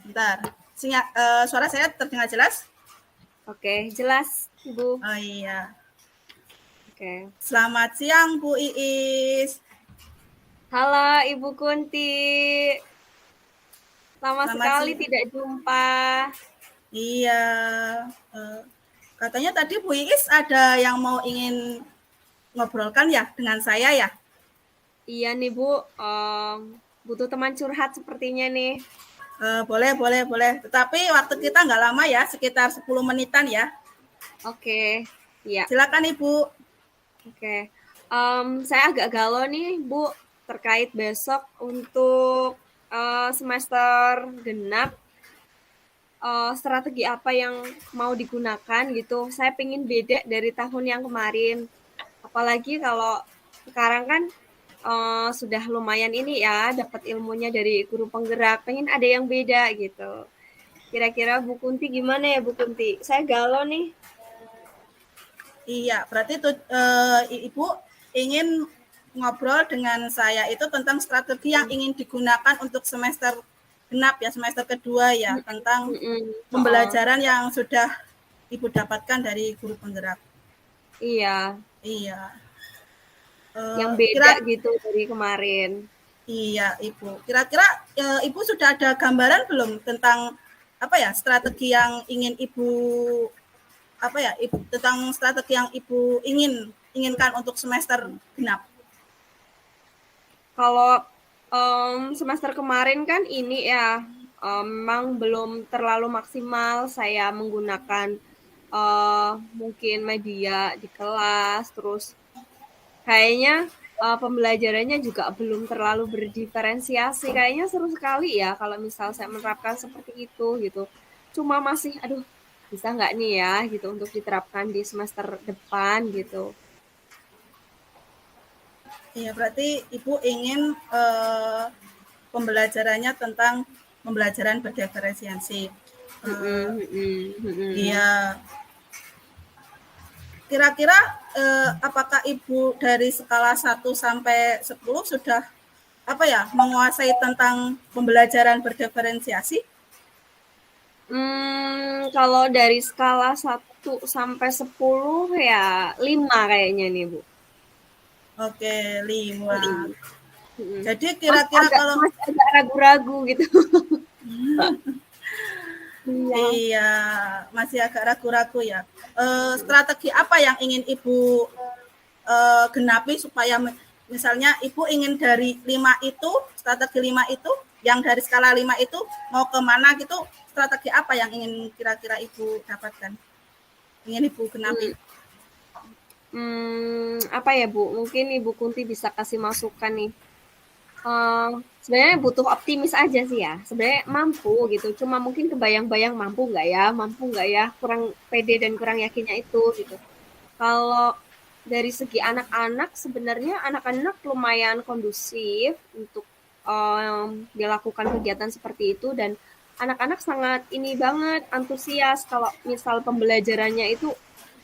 Bentar. Suara saya terdengar jelas? Oke, jelas, Ibu. Oh iya. Oke. Selamat siang, Bu Iis. Halo, Ibu Kunti. Lama Selamat sekali siang. tidak jumpa. Iya. eh, Katanya tadi Bu Iis ada yang mau ingin ngobrolkan ya dengan saya ya? Iya nih, Bu. Butuh teman curhat sepertinya nih. Boleh, boleh, boleh. Tetapi waktu kita nggak lama ya, sekitar 10 menitan ya. Oke, iya. Silakan Ibu. Oke. Saya agak galau nih, Bu, terkait besok untuk semester genap. Strategi apa yang mau digunakan gitu. Saya pengen beda dari tahun yang kemarin. Apalagi kalau sekarang kan sudah lumayan ini ya, dapat ilmunya dari guru penggerak. Pengen ada yang beda gitu. Kira-kira Bu Kunti gimana ya Bu Kunti? Saya galau nih. Iya, berarti Ibu ingin ngobrol dengan saya itu tentang strategi yang ingin digunakan untuk semester genap ya, semester kedua ya, tentang Oh, pembelajaran yang sudah Ibu dapatkan dari guru penggerak. iya, Iya. yang Kira beda gitu dari kemarin. iya, Ibu. Kira-kira Ibu sudah ada gambaran belum tentang apa ya, strategi yang ingin Ibu apa ya, tentang strategi yang Ibu inginkan untuk semester genap? Kalau semester kemarin kan ini ya, memang belum terlalu maksimal saya menggunakan mungkin media di kelas, terus kayaknya pembelajarannya juga belum terlalu berdiferensiasi. Kayaknya seru sekali ya kalau misal saya menerapkan seperti itu gitu. Cuma masih, aduh, bisa nggak nih ya gitu untuk diterapkan di semester depan gitu. Iya, berarti Ibu ingin pembelajarannya tentang pembelajaran berdiferensiasi. Mm-mm, mm-mm, mm-mm. Iya, kira-kira apakah Ibu dari skala 1 sampai 10 sudah apa ya menguasai tentang pembelajaran berdiferensiasi? Kalau dari skala 1 sampai 10 ya 5 kayaknya nih, Bu. Oke, 5. 5. Mhm. Jadi kira-kira kalau Masih agak ragu-ragu gitu. Iya. iya masih agak ragu-ragu ya. Strategi apa yang ingin Ibu genapi supaya misalnya Ibu ingin dari 5 itu, strategi 5 itu, yang dari skala 5 itu mau ke mana gitu, strategi apa yang ingin kira-kira Ibu dapatkan? Ingin Ibu genapi? Apa ya, Bu? Mungkin Ibu Kunti bisa kasih masukan nih. Sebenarnya butuh optimis aja sih ya. Sebenarnya mampu gitu. Cuma mungkin kebayang-bayang mampu nggak ya, mampu nggak ya. Kurang pede dan kurang yakinnya itu gitu. Kalau dari segi anak-anak, sebenarnya anak-anak lumayan kondusif untuk dilakukan kegiatan seperti itu dan anak-anak sangat ini banget antusias kalau misal pembelajarannya itu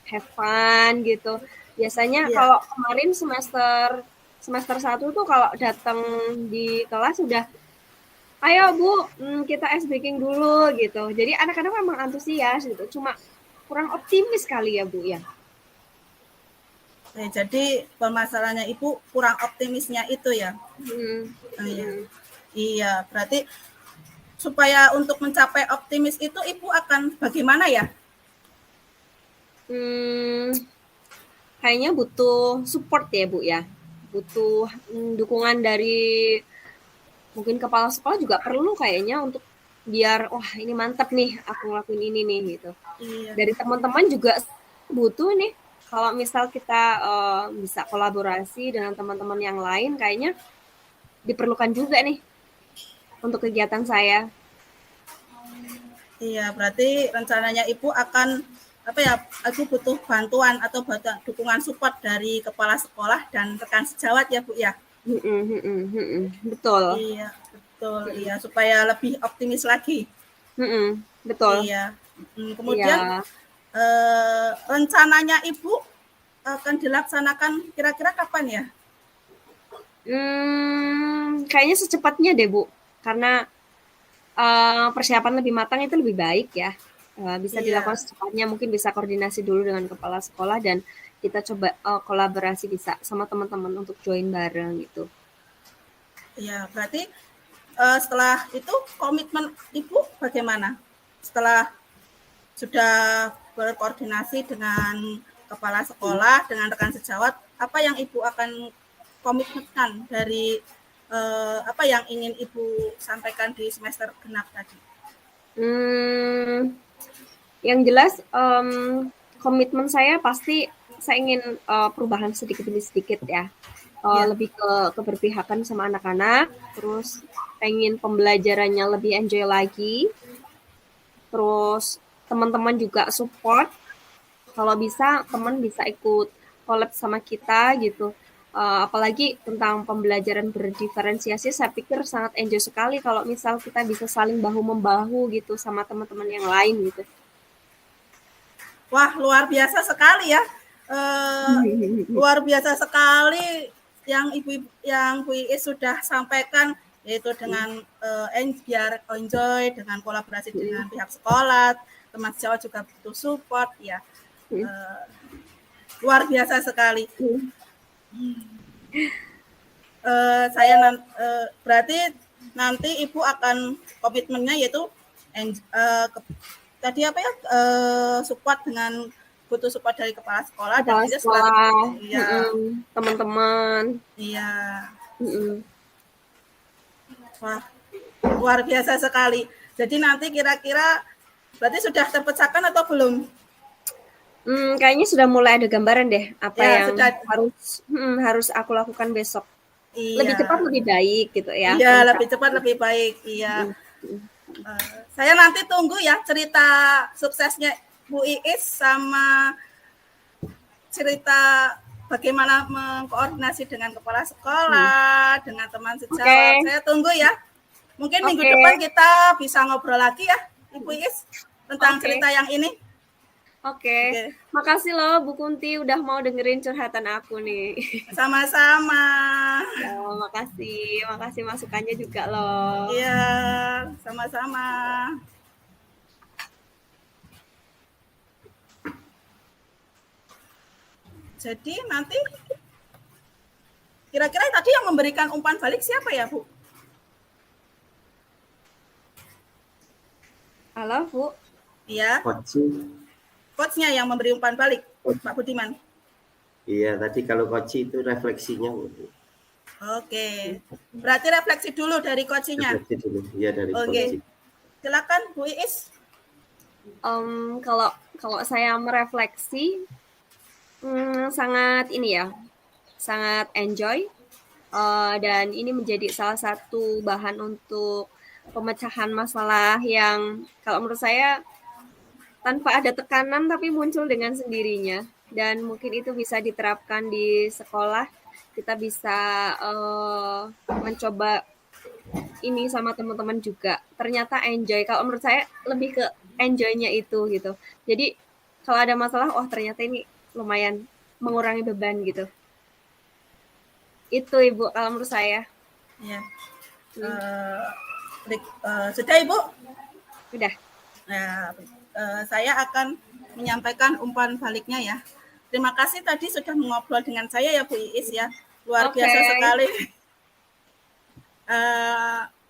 have fun gitu. Biasanya Iya. kalau kemarin semester semester 1 tuh kalau datang di kelas sudah ayo Bu, kita ice breaking dulu gitu. Jadi anak-anak memang antusias gitu. Cuma kurang optimis kali ya Bu ya. Jadi permasalahannya Ibu kurang optimisnya itu ya. Hmm, Iya. hmm, Iya, berarti supaya untuk mencapai optimis itu Ibu akan bagaimana ya? hmm, kayaknya butuh support ya Bu ya. Butuh dukungan dari mungkin kepala sekolah juga perlu kayaknya untuk biar wah ini mantap nih aku ngelakuin ini nih gitu. Iya. Dari teman-teman juga butuh nih kalau misal kita bisa kolaborasi dengan teman-teman yang lain kayaknya diperlukan juga nih untuk kegiatan saya. Iya, berarti rencananya Ibu akan apa ya? Ibu butuh bantuan atau dukungan support dari kepala sekolah dan rekan sejawat ya, Bu ya. Betul. Iya, betul. Iya, supaya lebih optimis lagi. Betul. Iya. Kemudian Iya. rencananya Ibu akan dilaksanakan kira-kira kapan ya? Kayaknya secepatnya deh Bu, karena persiapan lebih matang itu lebih baik ya. Bisa dilakukan Iya, secepatnya, mungkin bisa koordinasi dulu dengan kepala sekolah dan kita coba kolaborasi bisa sama teman-teman untuk join bareng gitu. iya. Berarti setelah itu komitmen Ibu bagaimana? Setelah sudah berkoordinasi dengan kepala sekolah, dengan rekan sejawat, apa yang Ibu akan komitmenkan dari apa yang ingin Ibu sampaikan di semester genap tadi? Hmm, yang jelas komitmen saya pasti saya ingin perubahan sedikit demi sedikit ya. Ya, Lebih ke keberpihakan sama anak-anak, terus pengen pembelajarannya lebih enjoy lagi, terus teman-teman juga support. Kalau bisa teman bisa ikut collab sama kita gitu. Apalagi tentang pembelajaran berdiferensiasi, saya pikir sangat enjoy sekali kalau misal kita bisa saling bahu membahu gitu sama teman-teman yang lain gitu. wah luar biasa sekali ya. Eh, luar biasa sekali yang Bu Iis sudah sampaikan, yaitu dengan biar enjoy dengan kolaborasi dengan pihak sekolah, teman sejawat juga butuh support ya. Eh, luar biasa sekali. Saya berarti nanti Ibu akan komitmennya yaitu tadi apa ya, support dengan butuh support dari kepala sekolah dan Kepala itu setelah sekolah, iya, teman-teman. iya. Mm-mm. Wah, luar biasa sekali. Jadi nanti kira-kira berarti sudah terpecahkan atau belum? Kayaknya sudah mulai ada gambaran deh apa Ya, yang sudah. harus aku lakukan besok. Lebih Iya. cepat lebih baik gitu ya, Iya, lengkap. lebih cepat lebih baik. Iya. Mm, mm. Saya nanti tunggu ya cerita suksesnya Bu Iis sama cerita bagaimana mengkoordinasi dengan kepala sekolah, dengan teman sejawat. Oke, Saya tunggu ya. Mungkin minggu oke, depan kita bisa ngobrol lagi ya, Ibu Iis, tentang oke, cerita yang ini. oke. Oke, Makasih loh Bu Kunti udah mau dengerin curhatan aku nih. sama-sama. Ya, makasih, makasih masukannya juga loh. Iya, sama-sama. Jadi nanti kira-kira tadi yang memberikan umpan balik siapa ya, Bu? Halo Bu. Iya, Koci, coachnya yang memberi umpan balik, Pak Budiman. iya tadi kalau koci itu refleksinya, Oke, berarti refleksi dulu dari coachnya. refleksi dulu, ya dari koci. Oke, silakan Bu Iis. Kalau kalau saya merefleksi, sangat ini ya, sangat enjoy. Dan ini menjadi salah satu bahan untuk pemecahan masalah yang kalau menurut saya tanpa ada tekanan tapi muncul dengan sendirinya dan mungkin itu bisa diterapkan di sekolah. Kita bisa mencoba ini sama teman-teman juga. Ternyata enjoy. Kalau menurut saya lebih ke enjoy-nya itu gitu. Jadi kalau ada masalah, oh ternyata ini lumayan mengurangi beban gitu. Itu Ibu kalau menurut saya. Ya. Sudah Ibu? Udah. Nah, saya akan menyampaikan umpan baliknya ya. Terima kasih tadi sudah mengobrol dengan saya ya Bu Iis ya. Luar biasa sekali.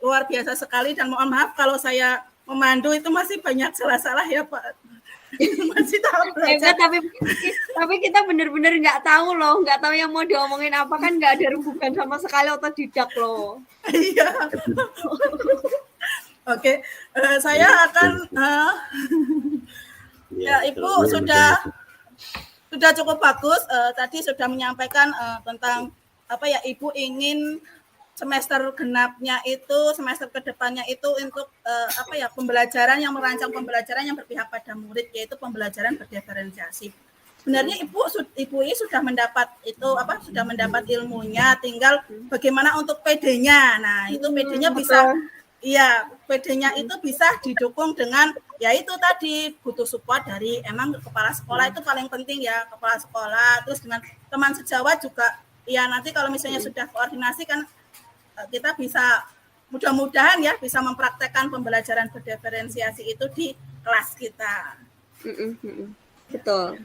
Luar biasa sekali dan mohon maaf kalau saya memandu itu masih banyak salah-salah ya Pak. Masih tahu belajar. Tapi kita benar-benar nggak tahu loh, nggak tahu yang mau diomongin apa kan nggak ada rubukan sama sekali otodidak loh. Iya. Oke, saya akan ya Ibu sudah cukup bagus. Tadi sudah menyampaikan tentang apa ya Ibu ingin semester genapnya itu, semester kedepannya itu untuk apa ya pembelajaran yang merancang pembelajaran yang berpihak pada murid, yaitu pembelajaran berdiferensiasi. Sebenarnya Ibu ini sudah mendapat itu apa sudah mendapat ilmunya, tinggal bagaimana untuk PD-nya. Nah itu PD-nya bisa iya PD-nya itu bisa didukung dengan ya itu tadi butuh support dari emang kepala sekolah itu paling penting ya, kepala sekolah, terus dengan teman sejawat juga ya nanti kalau misalnya sudah koordinasi kan kita bisa mudah-mudahan ya bisa mempraktekkan pembelajaran berdiferensiasi itu di kelas kita. Betul.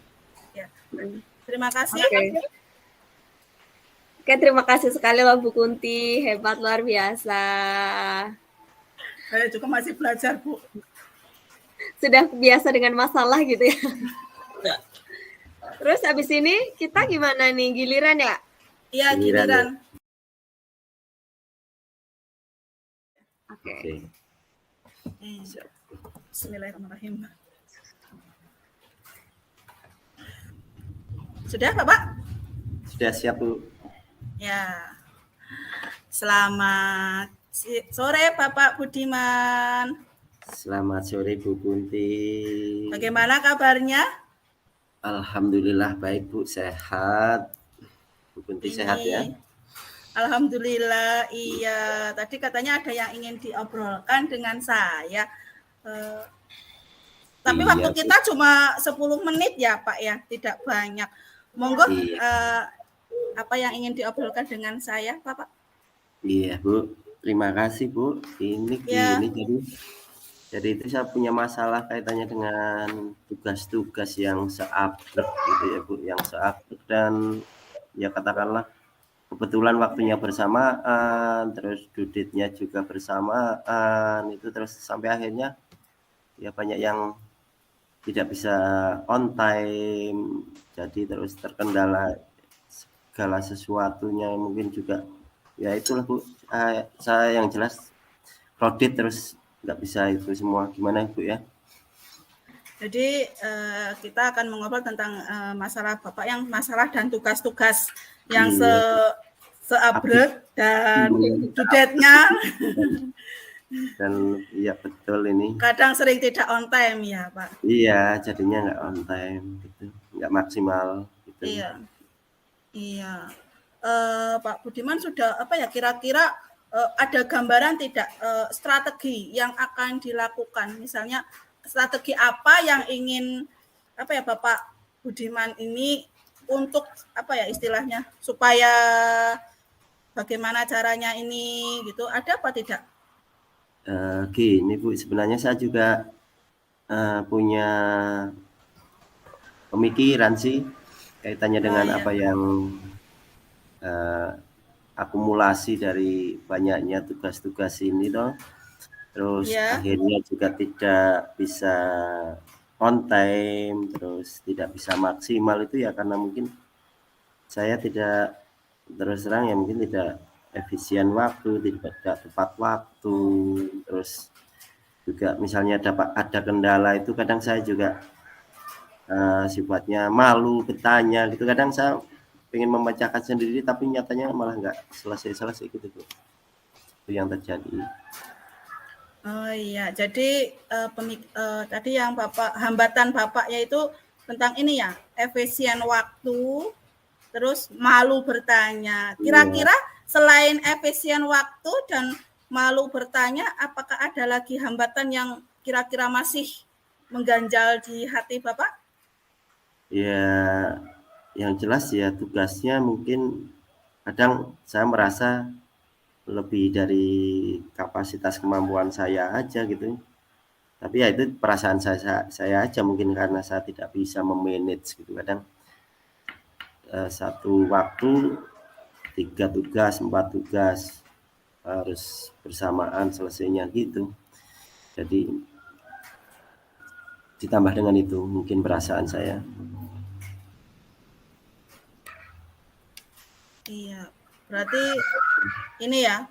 Ya. Mm. Terima kasih. Oke, terima kasih sekali loh Bu Kunti, hebat luar biasa. Saya juga masih belajar, Bu. Sudah biasa dengan masalah gitu ya. Terus habis ini kita gimana nih, giliran ya? Iya, giliran. Oke. Bismillahirrahmanirrahim. Sudah, Bapak? Sudah siap, Bu. Ya. Selamat sore, Bapak Budiman. Selamat sore, Bu Kunti. Bagaimana kabarnya? Alhamdulillah baik, Bu, sehat. Bu Kunti sehat ya? Alhamdulillah, iya. Tadi katanya ada yang ingin diobrolkan dengan saya. Tapi waktu kita cuma 10 menit ya, Pak ya, tidak banyak. Monggo, apa yang ingin diobrolkan dengan saya, Bapak? Iya, Bu. Terima kasih, Bu. Ini jadi itu saya punya masalah kaitannya dengan tugas-tugas yang seabrek gitu ya, Bu, yang seabrek dan ya katakanlah kebetulan waktunya bersamaan, terus due date-nya juga bersamaan, itu terus sampai akhirnya ya banyak yang tidak bisa on time, jadi terus terkendala segala sesuatunya, mungkin juga ya itulah, Bu, saya yang jelas kredit terus nggak bisa itu semua, gimana Bu ya? Jadi kita akan mengobrol tentang masalah Bapak yang masalah dan tugas-tugas yang seabrek dan due date-nya. Dan iya betul ini. Kadang sering tidak on time ya, Pak. Iya, jadinya nggak on time gitu, nggak maksimal gitu. Iya. Pak Budiman sudah apa ya, kira-kira ada gambaran tidak strategi yang akan dilakukan, misalnya strategi apa yang ingin apa ya Bapak Budiman ini untuk apa ya istilahnya, supaya bagaimana caranya ini gitu, ada apa tidak? Gini Bu, sebenarnya saya juga punya pemikiran sih kaitannya dengan apa yang akumulasi dari banyaknya tugas-tugas ini toh, terus akhirnya juga tidak bisa on time, terus tidak bisa maksimal, itu ya karena mungkin saya tidak, terus terang ya mungkin tidak efisien waktu, tidak tepat waktu, terus juga misalnya ada kendala itu kadang saya juga sifatnya malu bertanya gitu, kadang saya pengen memecahkan sendiri tapi nyatanya malah nggak selesai gitu Bu. Itu yang terjadi. Oh iya, jadi tadi yang Bapak, hambatan Bapak yaitu tentang ini ya, efisien waktu, terus malu bertanya. Kira-kira selain efisien waktu dan malu bertanya, apakah ada lagi hambatan yang kira-kira masih mengganjal di hati Bapak? Ya, yang jelas ya tugasnya mungkin kadang saya merasa lebih dari kapasitas kemampuan saya aja gitu. Tapi ya itu perasaan saya aja, mungkin karena saya tidak bisa memanage gitu. Kadang satu waktu 3 tugas, 4 tugas harus bersamaan selesainya gitu. Jadi ditambah dengan itu mungkin perasaan saya. Iya, berarti ini ya,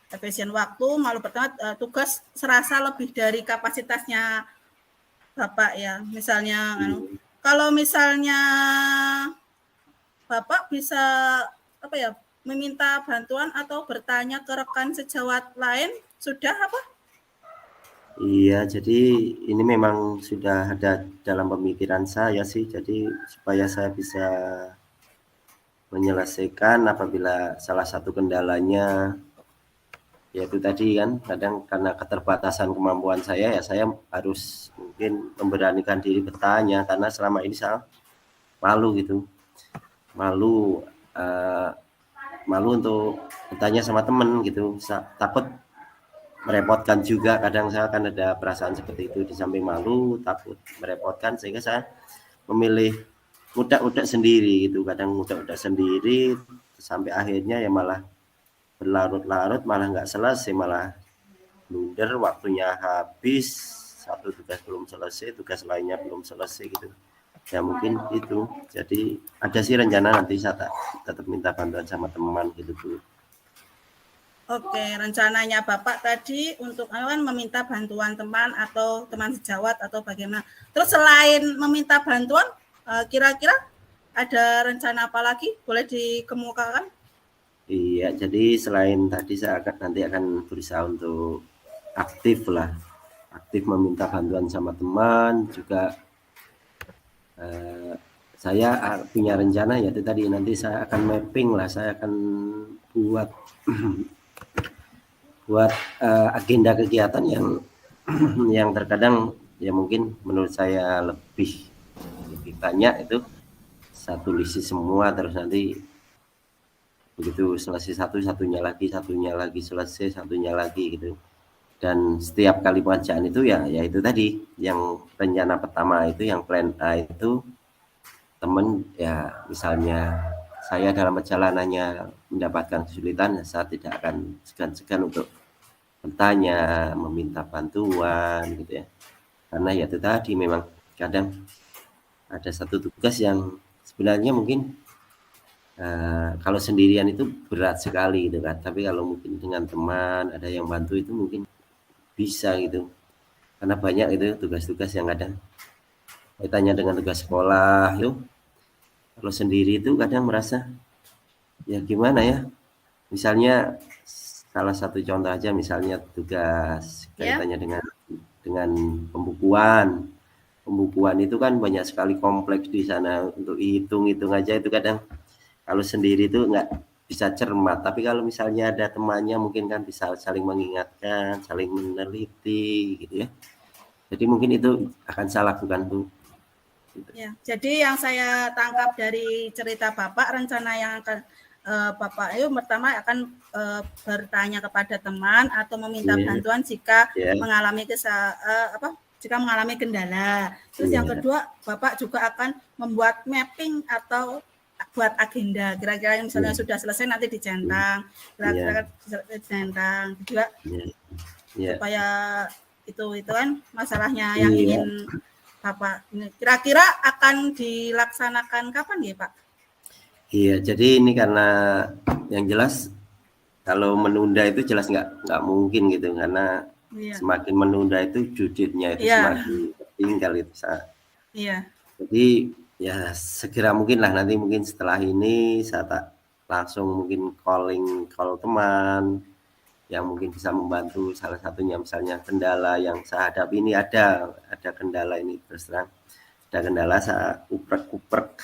efisien waktu, malu bertanya, tugas serasa lebih dari kapasitasnya Bapak ya. Misalnya, kalau misalnya Bapak bisa apa ya, meminta bantuan atau bertanya ke rekan sejawat lain, sudah apa? Iya, jadi ini memang sudah ada dalam pemikiran saya sih, jadi supaya saya bisa menyelesaikan apabila salah satu kendalanya yaitu tadi kan, kadang karena keterbatasan kemampuan saya ya saya harus mungkin memberanikan diri bertanya, karena selama ini saya malu gitu, malu untuk bertanya sama temen gitu, takut merepotkan juga. Kadang saya akan ada perasaan seperti itu, di samping malu, takut merepotkan, sehingga saya memilih udak-udak sendiri gitu. Kadang udak-udak sendiri sampai akhirnya ya malah berlarut-larut, malah nggak selesai, malah blunder, waktunya habis, satu tugas belum selesai, tugas lainnya belum selesai gitu. Ya mungkin itu. Jadi ada sih rencana nanti saya tetap minta bantuan sama teman gitu Bu. Oke, rencananya Bapak tadi untuk meminta bantuan teman atau teman sejawat atau bagaimana. Terus selain meminta bantuan, kira-kira ada rencana apa lagi? Boleh dikemukakan? Iya, jadi selain tadi saya nanti akan berusaha untuk aktif lah, aktif meminta bantuan sama teman juga. Saya punya rencana ya itu tadi, nanti saya akan mapping lah, saya akan buat agenda kegiatan yang yang terkadang ya mungkin menurut saya lebih banyak, itu saya tulisi semua, terus nanti begitu selesai satu, satunya lagi selesai, satunya lagi gitu. Dan setiap kali pengerjaan itu ya itu tadi yang rencana pertama itu, yang plan A itu, teman ya misalnya saya dalam perjalanannya mendapatkan kesulitan, saya tidak akan segan-segan untuk bertanya, meminta bantuan gitu ya. Karena ya itu tadi, memang kadang ada satu tugas yang sebenarnya mungkin kalau sendirian itu berat sekali gitu kan, tapi kalau mungkin dengan teman ada yang bantu itu mungkin bisa gitu. Karena banyak itu tugas-tugas yang kadang kaitannya dengan tugas sekolah yuk, kalau sendiri itu kadang merasa ya gimana ya, misalnya salah satu contoh aja, misalnya tugas kaitannya dengan pembukuan itu kan banyak sekali kompleks di sana, untuk hitung aja itu kadang kalau sendiri itu nggak bisa cermat. Tapi kalau misalnya ada temannya mungkin kan bisa saling mengingatkan, saling meneliti gitu ya. Jadi mungkin itu akan saya lakukan Bu. Ya, jadi yang saya tangkap dari cerita Bapak, rencana yang akan Bapak itu pertama akan bertanya kepada teman atau meminta bantuan jika mengalami jika mengalami kendala. Terus yang kedua, Bapak juga akan membuat mapping atau buat agenda. Kira-kira misalnya sudah selesai nanti dicentang, kira-kira dicentang juga supaya itu kan masalahnya yang ingin Bapak. Kira-kira akan dilaksanakan kapan ya Pak? Iya, jadi ini karena yang jelas kalau menunda itu jelas nggak mungkin gitu, karena semakin menunda itu juditnya itu semakin tinggal itu Sa. Iya. Jadi ya segera mungkin lah, nanti mungkin setelah ini saya tak langsung mungkin call teman yang mungkin bisa membantu. Salah satunya misalnya kendala yang saya hadapi ini, ada kendala ini, terus terang ada kendala saya uprek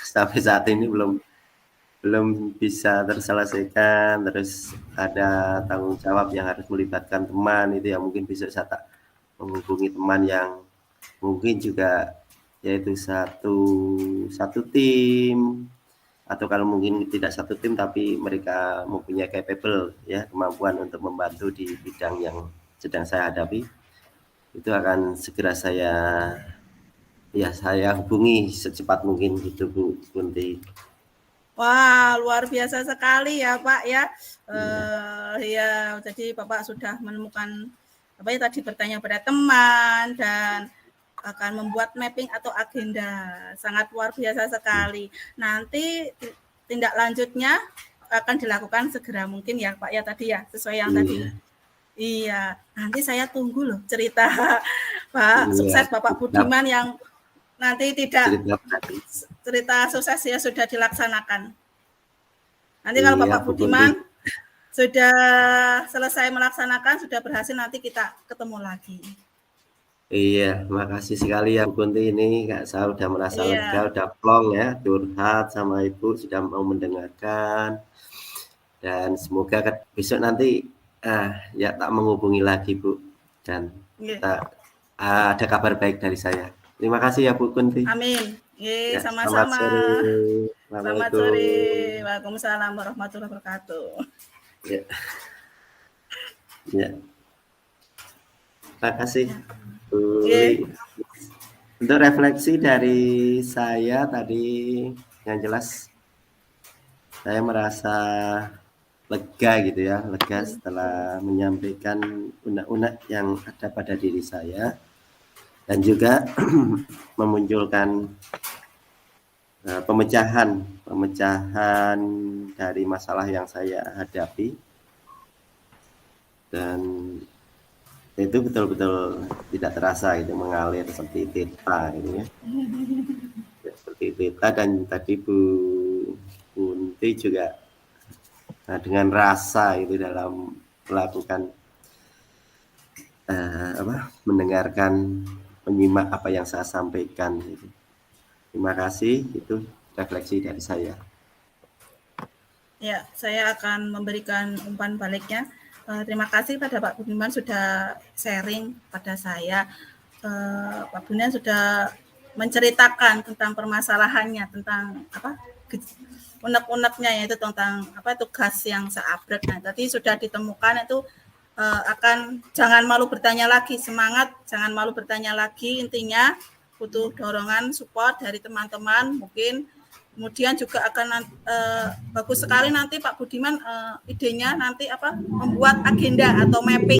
sampai saat ini belum bisa terselesaikan, terus ada tanggung jawab yang harus melibatkan teman, itu ya mungkin besok saya tak menghubungi teman yang mungkin juga yaitu satu tim, atau kalau mungkin tidak satu tim tapi mereka mempunyai capable ya, kemampuan untuk membantu di bidang yang sedang saya hadapi, itu akan segera saya hubungi secepat mungkin gitu Bu Kunti. Wah, luar biasa sekali ya Pak ya. Ya, jadi Bapak sudah menemukan tadi bertanya pada teman dan akan membuat mapping atau agenda. Sangat luar biasa sekali. Nanti tindak lanjutnya akan dilakukan segera mungkin ya Pak ya tadi ya, sesuai yang tadi. Iya, nanti saya tunggu loh cerita Pak sukses Bapak Budiman yang nanti tidak cerita sukses ya sudah dilaksanakan. Nanti kalau Bapak Budiman sudah selesai melaksanakan, sudah berhasil, nanti kita ketemu lagi. Iya, makasih sekali ya Bu Kunti, ini Kak saya udah merasa lega, udah plong ya, curhat sama Ibu, sudah mau mendengarkan. Dan semoga besok nanti ya tak menghubungi lagi Bu, dan ada kabar baik dari saya. Terima kasih ya Bu Kunti. Amin. Sama-sama. Selamat sore. Waalaikumsalam warahmatullahi wabarakatuh. Ya. Terima kasih Bu Oke. Li. Untuk refleksi dari saya tadi, yang jelas saya merasa lega gitu ya, lega setelah menyampaikan unek-unek yang ada pada diri saya, dan juga memunculkan pemecahan dari masalah yang saya hadapi, dan itu betul-betul tidak terasa itu mengalir seperti tita gitu ya. Seperti tita, dan tadi Bu Kunti juga dengan rasa itu dalam melakukan mendengarkan, menyimak apa yang saya sampaikan gitu. Terima kasih, itu refleksi dari saya. Ya, saya akan memberikan umpan baliknya. Terima kasih pada Pak Budiman sudah sharing pada saya. Pak Budiman sudah menceritakan tentang permasalahannya, tentang unek-uneknya, yaitu tentang tugas yang seabrek. Nah, tadi sudah ditemukan itu akan jangan malu bertanya lagi, semangat, jangan malu bertanya lagi. Intinya butuh dorongan, support dari teman-teman mungkin. Kemudian juga akan bagus sekali nanti Pak Budiman idenya nanti membuat agenda atau mapping